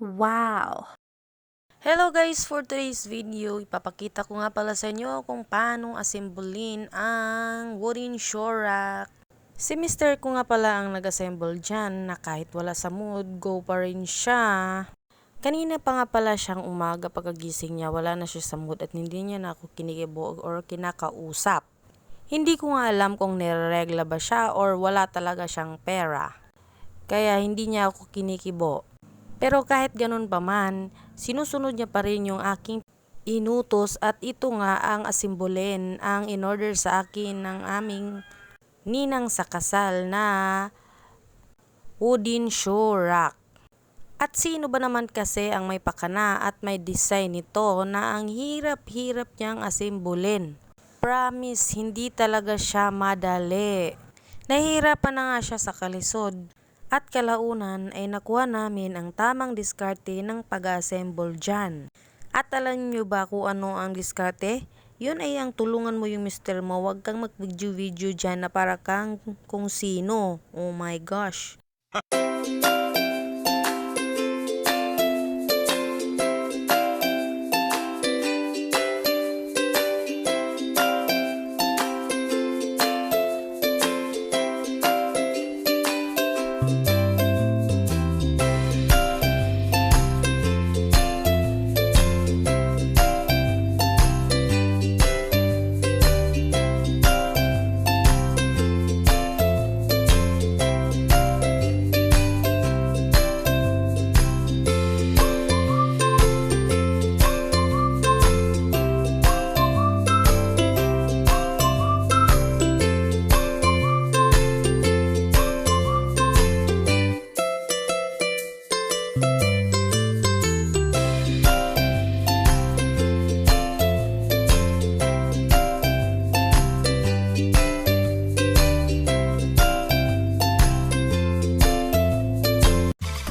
Wow! Hello guys! For today's video, ipapakita ko nga pala sa inyo kung paano assemblin ang wooden shore rack. Si Mr. ko nga pala ang nag-assemble dyan na kahit wala sa mood, go pa rin siya. Kanina pa nga pala siyang umaga pagkagising niya, wala na siya sa mood at hindi niya na ako kinikibo or kinakausap. Hindi ko nga alam kung nireregla ba siya or wala talaga siyang pera. Kaya hindi niya ako kinikibo. Pero kahit ganun pa man, sinusunod niya pa rin yung aking inutos at ito nga ang asimbolin ang in-order sa akin ng aming ninang sa kasal na wooden shore rack. At sino ba naman kasi ang may pakana at may design nito na ang hirap-hirap niyang asimbolin. Promise, hindi talaga siya madali. Nahihirapan na nga siya sa kalisod. At kalaunan ay nakuha namin ang tamang diskarte ng pag-assemble dyan. At alam nyo ba kung ano ang diskarte? Yun ay ang tulungan mo yung mister mo, wag kang mag-video-video dyan na para kang kung sino. Oh my gosh.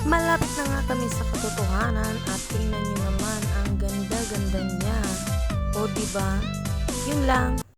Malapit na nga kami sa katotohanan at tingnan nyo naman ang ganda-ganda niya. O diba? Yun lang.